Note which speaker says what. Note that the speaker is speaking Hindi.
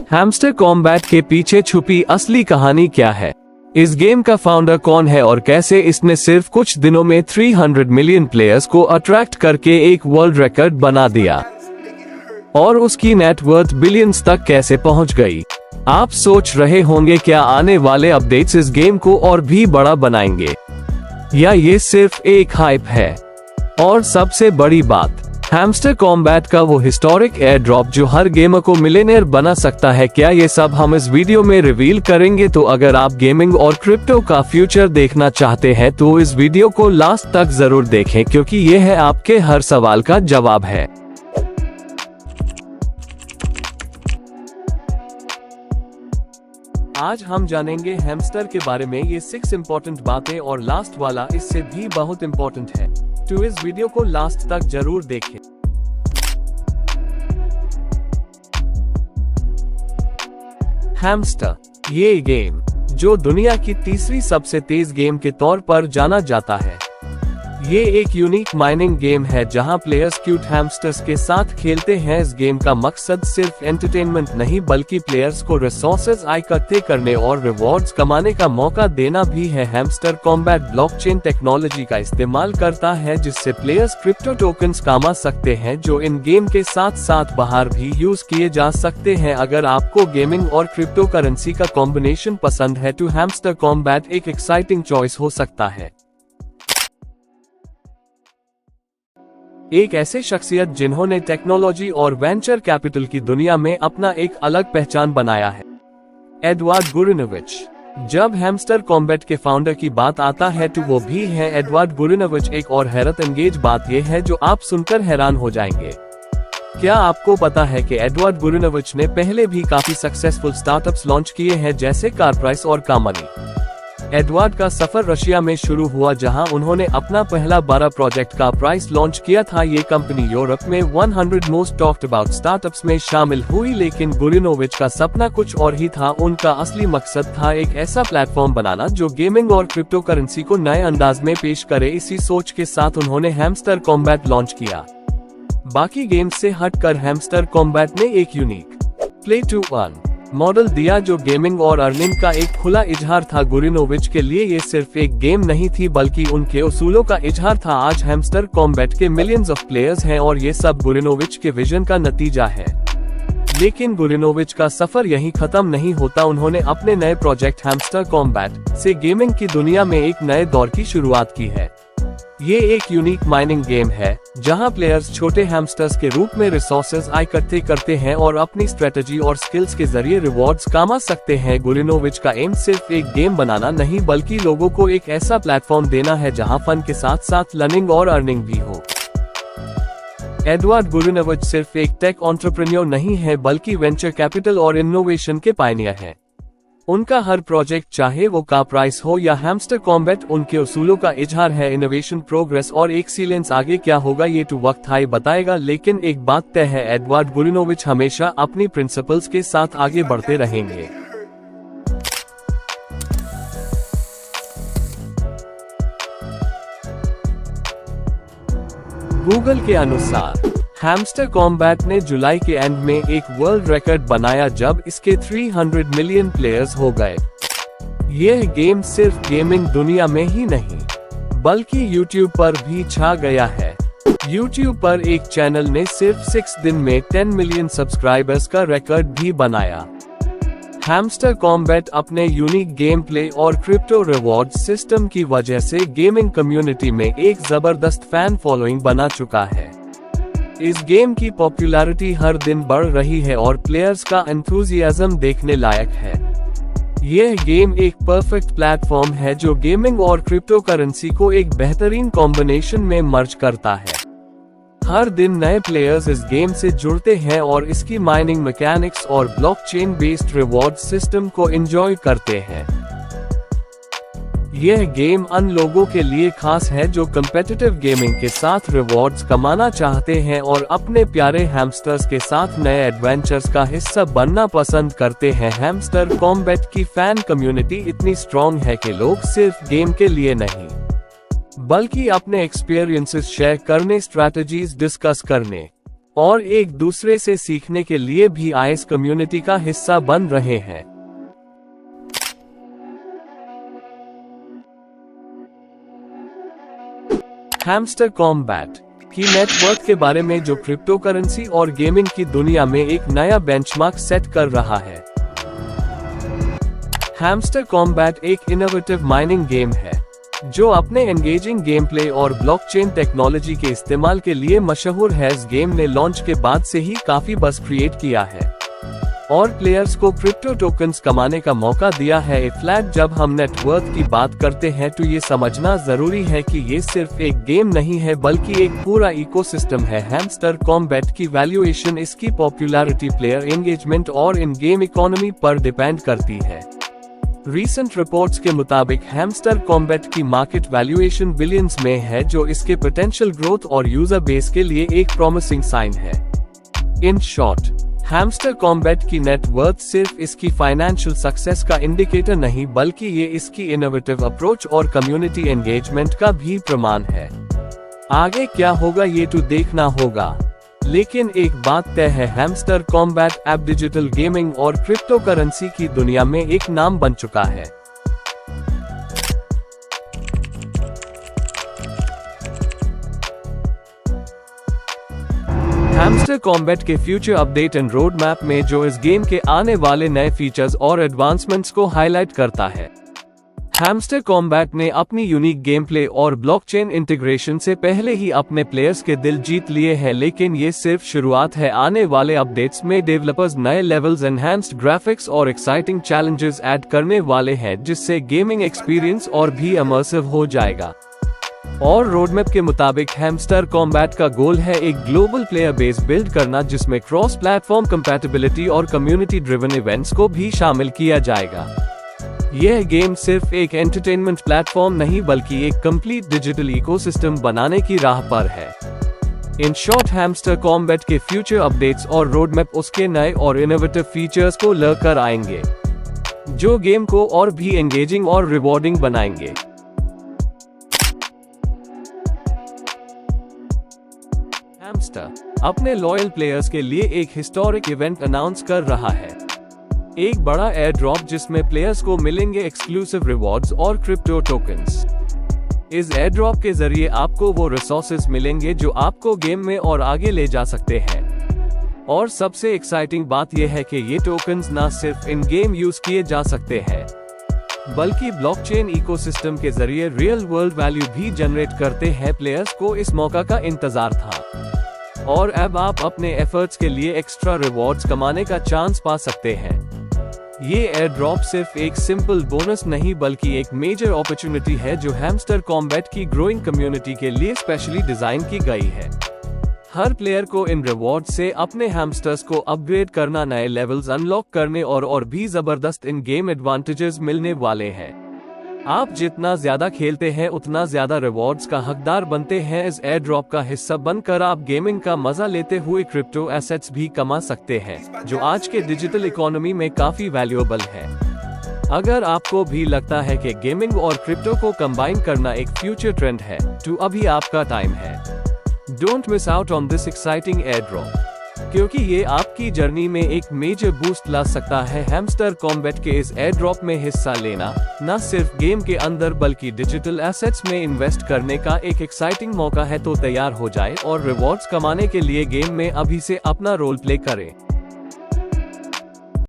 Speaker 1: हैमस्टर कॉम्बैट के पीछे छुपी असली कहानी क्या है? इस गेम का फाउंडर कौन है और कैसे इसने सिर्फ कुछ दिनों में 300 मिलियन प्लेयर्स को अट्रैक्ट करके एक वर्ल्ड रिकॉर्ड बना दिया और उसकी नेटवर्थ बिलियंस तक कैसे पहुंच गई? आप सोच रहे होंगे क्या आने वाले अपडेट्स इस गेम को और भी बड़ा बनाएंगे, या ये सिर्फ एक हाइप है? और सबसे बड़ी बात, हैमस्टर कॉम्बैट का वो हिस्टोरिक एयर ड्रॉप जो हर गेमर को मिलियनेयर बना सकता है, क्या ये सब हम इस वीडियो में रिवील करेंगे? तो अगर आप गेमिंग और क्रिप्टो का फ्यूचर देखना चाहते हैं तो इस वीडियो को लास्ट तक जरूर देखें, क्योंकि ये है आपके हर सवाल का जवाब है। आज हम जानेंगे हैमस्टर के बारे में ये 6 इम्पोर्टेंट बातें, और लास्ट वाला इससे भी बहुत इम्पोर्टेंट है, तो इस वीडियो को लास्ट तक जरूर देखें। हैमस्टर, ये गेम जो दुनिया की तीसरी सबसे तेज गेम के तौर पर जाना जाता है, ये एक यूनिक माइनिंग गेम है जहां प्लेयर्स क्यूट हैमस्टर्स के साथ खेलते हैं। इस गेम का मकसद सिर्फ एंटरटेनमेंट नहीं, बल्कि प्लेयर्स को रिसोर्सेज इकट्ठे करने और रिवॉर्ड्स कमाने का मौका देना भी है। हैमस्टर कॉम्बैट ब्लॉकचेन टेक्नोलॉजी का इस्तेमाल करता है, जिससे प्लेयर्स क्रिप्टो टोकन्स कमा सकते हैं जो इन गेम के साथ साथ बाहर भी यूज किए जा सकते हैं। अगर आपको गेमिंग और क्रिप्टो करेंसी का कॉम्बिनेशन पसंद है तो हैमस्टर कॉम्बैट एक एक्साइटिंग चॉइस हो सकता है। एक ऐसे शख्सियत जिन्होंने टेक्नोलॉजी और वेंचर कैपिटल की दुनिया में अपना एक अलग पहचान बनाया है, एडवार्ड गुरिनोविच। जब हैमस्टर कॉम्बैट के फाउंडर की बात आता है तो वो भी है एडवार्ड गुरिनोविच। एक और हैरत अंगेज बात यह है जो आप सुनकर हैरान हो जाएंगे। क्या आपको पता है कि एडवार्ड गुरिनोविच ने पहले भी काफी सक्सेसफुल स्टार्टअप्स लॉन्च किए हैं, जैसे कारप्राइस और कामनी। एडवार्ड का सफर रशिया में शुरू हुआ, जहां उन्होंने अपना पहला 12 प्रोजेक्ट का प्राइस लॉन्च किया था। ये कंपनी यूरोप में 100 मोस्ट टॉक्ड अबाउट स्टार्टअप्स में शामिल हुई, लेकिन गुरिनोविच का सपना कुछ और ही था। उनका असली मकसद था एक ऐसा प्लेटफॉर्म बनाना जो गेमिंग और क्रिप्टो करेंसी को नए अंदाज में पेश करे। इसी सोच के साथ उन्होंने हैमस्टर कॉम्बैट लॉन्च किया। बाकी गेम्स से हटकर हैमस्टर कॉम्बैट ने एक unique play to earn model दिया, जो गेमिंग और अर्निंग का एक खुला इजहार था। गुरिनोविच के लिए ये सिर्फ एक गेम नहीं थी, बल्कि उनके उसूलों का इजहार था। आज हैमस्टर कॉम्बैट के मिलियंस ऑफ प्लेयर्स हैं और ये सब गुरिनोविच के विजन का नतीजा है। लेकिन गुरिनोविच का सफर यहीं खत्म नहीं होता। उन्होंने अपने नए प्रोजेक्ट हैमस्टर कॉम्बैट से गेमिंग की दुनिया में एक नए दौर की शुरुआत की है। ये एक यूनिक माइनिंग गेम है जहां प्लेयर्स छोटे हैमस्टर्स के रूप में रिसोर्सेज इकट्ठे करते हैं और अपनी स्ट्रेटजी और स्किल्स के जरिए रिवॉर्ड्स कमा सकते हैं। गुरिनोविच का एम सिर्फ एक गेम बनाना नहीं, बल्कि लोगों को एक ऐसा प्लेटफॉर्म देना है जहां फन के साथ साथ लर्निंग और अर्निंग भी हो। एडवार्ड गुरिनोविच सिर्फ एक टेक एंटरप्रेन्योर नहीं है, बल्कि वेंचर कैपिटल और इनोवेशन के पायनियर हैं। उनका हर प्रोजेक्ट, चाहे वो कारप्राइस हो या हैमस्टर कॉम्बैट, उनके उसूलों का इजहार है। इनोवेशन, प्रोग्रेस और एक्सीलेंस। आगे क्या होगा ये तो वक्त ही बताएगा, लेकिन एक बात तय है, एडवार्ड गुरिनोविच हमेशा अपनी प्रिंसिपल्स के साथ आगे बढ़ते रहेंगे। गूगल के अनुसार हैमस्टर कॉम्बैट ने जुलाई के एंड में एक वर्ल्ड रिकॉर्ड बनाया जब इसके 300 मिलियन प्लेयर्स हो गए। यह गेम सिर्फ गेमिंग दुनिया में ही नहीं, बल्कि यूट्यूब पर भी छा गया है। यूट्यूब पर एक चैनल ने सिर्फ 6 दिन में 10 मिलियन सब्सक्राइबर्स का रिकॉर्ड भी बनाया। हैमस्टर कॉम्बैट अपने यूनिक गेम प्ले और क्रिप्टो रिवॉर्ड सिस्टम की वजह से गेमिंग कम्युनिटी में एक जबरदस्त फैन फॉलोइंग बना चुका है। इस गेम की पॉपुलैरिटी हर दिन बढ़ रही है और प्लेयर्स का एंथुसियाज्म देखने लायक है। यह गेम एक परफेक्ट प्लेटफॉर्म है जो गेमिंग और क्रिप्टो करेंसी को एक बेहतरीन कॉम्बिनेशन में मर्ज करता है। हर दिन नए प्लेयर्स इस गेम से जुड़ते हैं और इसकी माइनिंग मैकेनिक्स और ब्लॉकचेन बेस्ड रिवॉर्ड सिस्टम को एंजॉय करते हैं। यह गेम उन लोगों के लिए खास है जो कम्पेटिटिव गेमिंग के साथ रिवॉर्ड्स कमाना चाहते हैं और अपने प्यारे हैमस्टर्स के साथ नए एडवेंचर्स का हिस्सा बनना पसंद करते हैं। हैमस्टर कॉम्बैट की फैन कम्युनिटी इतनी स्ट्रॉन्ग है कि लोग सिर्फ गेम के लिए नहीं, बल्कि अपने एक्सपीरियंसेस शेयर करने, स्ट्रैटेजीज डिस्कस करने और एक दूसरे से सीखने के लिए भी आईएस कम्युनिटी का हिस्सा बन रहे हैं। हैमस्टर कॉम्बैट की नेटवर्क के बारे में जो क्रिप्टो करेंसी और गेमिंग की दुनिया में एक नया बेंचमार्क सेट कर रहा है। हैमस्टर कॉम्बैट एक इनोवेटिव माइनिंग गेम है जो अपने एंगेजिंग गेम प्ले और ब्लॉकचेन टेक्नोलॉजी के इस्तेमाल के लिए मशहूर है। इस गेम ने लॉन्च के बाद से ही काफी बज़ क्रिएट किया है और प्लेयर्स को क्रिप्टो टोकन्स कमाने का मौका दिया है। फ्लैट जब हम नेटवर्क की बात करते हैं तो ये समझना जरूरी है कि ये सिर्फ एक गेम नहीं है बल्कि एक पूरा इकोसिस्टम है। हैमस्टर कॉम्बैट की वैल्यूएशन इसकी पॉपुलैरिटी, प्लेयर एंगेजमेंट और इन गेम इकोनॉमी पर डिपेंड करती है। रीसेंट रिपोर्ट्स के मुताबिक हैमस्टर कॉम्बैट की मार्केट वैल्यूएशन बिलियंस में है, जो इसके पोटेंशियल ग्रोथ और यूजर बेस के लिए एक प्रॉमिसिंग साइन है। इन शॉर्ट, हैमस्टर कॉम्बैट की नेटवर्थ सिर्फ इसकी फाइनेंशियल सक्सेस का इंडिकेटर नहीं बल्कि ये इसकी इनोवेटिव अप्रोच और कम्युनिटी एंगेजमेंट का भी प्रमाण है। आगे क्या होगा ये तो देखना होगा, लेकिन एक बात तय है, hamster combat app digital gaming और क्रिप्टो करेंसी की दुनिया में एक नाम बन चुका है। हैमस्टर कॉम्बैट के future update and road map में जो इस गेम के आने वाले नए फीचर्स और एडवांसमेंट्स को हाईलाइट करता है। हैमस्टर कॉम्बैट ने अपनी यूनिक गेम प्ले और ब्लॉकचेन इंटीग्रेशन से पहले ही अपने प्लेयर्स के दिल जीत लिए हैं, लेकिन ये सिर्फ शुरुआत है। आने वाले अपडेट्स में डेवलपर्स नए लेवल्स, एनहांस्ड ग्राफिक्स और एक्साइटिंग चैलेंजेस ऐड करने वाले हैं, जिससे गेमिंग एक्सपीरियंस और भी इमर्सिव हो जाएगा। और रोडमैप के मुताबिक हैमस्टर कॉम्बैट का गोल है एक ग्लोबल प्लेयर बेस बिल्ड करना, जिसमें क्रॉस प्लेटफॉर्म कंपैटिबिलिटी और कम्युनिटी ड्रिवन इवेंट्स को भी शामिल किया जाएगा। यह गेम सिर्फ एक एंटरटेनमेंट प्लेटफॉर्म नहीं बल्कि एक कंप्लीट डिजिटल इकोसिस्टम बनाने की राह पर है। इन शॉर्ट, हैमस्टर कॉम्बैट के फ्यूचर अपडेट्स और रोडमैप उसके नए और इनोवेटिव फीचर्स को लेकर आएंगे, जो गेम को और भी एंगेजिंग और रिवॉर्डिंग बनाएंगे। हैमस्टर अपने लॉयल प्लेयर्स के लिए एक हिस्टोरिक इवेंट अनाउंस कर रहा है, एक बड़ा एयर ड्रॉप जिसमें प्लेयर्स को मिलेंगे एक्सक्लूसिव रिवॉर्ड्स और क्रिप्टो टोकन्स। इस एयर ड्रॉप के जरिए आपको वो रिसोर्सेज मिलेंगे जो आपको गेम में और आगे ले जा सकते हैं। और सबसे एक्साइटिंग बात यह है कि ये टोकन्स ना सिर्फ इन गेम यूज किए जा सकते हैं बल्कि ब्लॉकचेन इकोसिस्टम के जरिए रियल वर्ल्ड वैल्यू भी जनरेट करते हैं। प्लेयर्स को इस मौका का इंतजार था और अब आप अपने एफर्ट्स के लिए एक्स्ट्रा रिवॉर्ड्स कमाने का चांस पा सकते हैं। ये एयर ड्रॉप सिर्फ एक सिंपल बोनस नहीं बल्कि एक मेजर अपॉर्चुनिटी है जो हैमस्टर कॉम्बैट की ग्रोइंग कम्युनिटी के लिए स्पेशली डिजाइन की गई है। हर प्लेयर को इन रिवॉर्ड से अपने हैमस्टर्स को अपग्रेड करना, नए लेवल्स अनलॉक करने और भी जबरदस्त इन गेम एडवांटेजेस मिलने वाले हैं। आप जितना ज्यादा खेलते हैं उतना ज्यादा रिवॉर्ड्स का हकदार बनते हैं। इस एयर ड्रॉप का हिस्सा बनकर आप गेमिंग का मजा लेते हुए क्रिप्टो एसेट्स भी कमा सकते हैं, जो आज के डिजिटल इकोनॉमी में काफी वैल्यूएबल है। अगर आपको भी लगता है कि गेमिंग और क्रिप्टो को कंबाइन करना एक फ्यूचर ट्रेंड है, तो अभी आपका टाइम है। Don't miss out on this exciting air drop, क्योंकि ये आपकी जर्नी में एक मेजर बूस्ट ला सकता है। हैमस्टर कॉम्बैट के इस एयर ड्रॉप में हिस्सा लेना न सिर्फ गेम के अंदर बल्कि डिजिटल एसेट्स में इन्वेस्ट करने का एक एक्साइटिंग मौका है। तो तैयार हो जाए और रिवॉर्ड्स कमाने के लिए गेम में अभी से अपना रोल प्ले करें।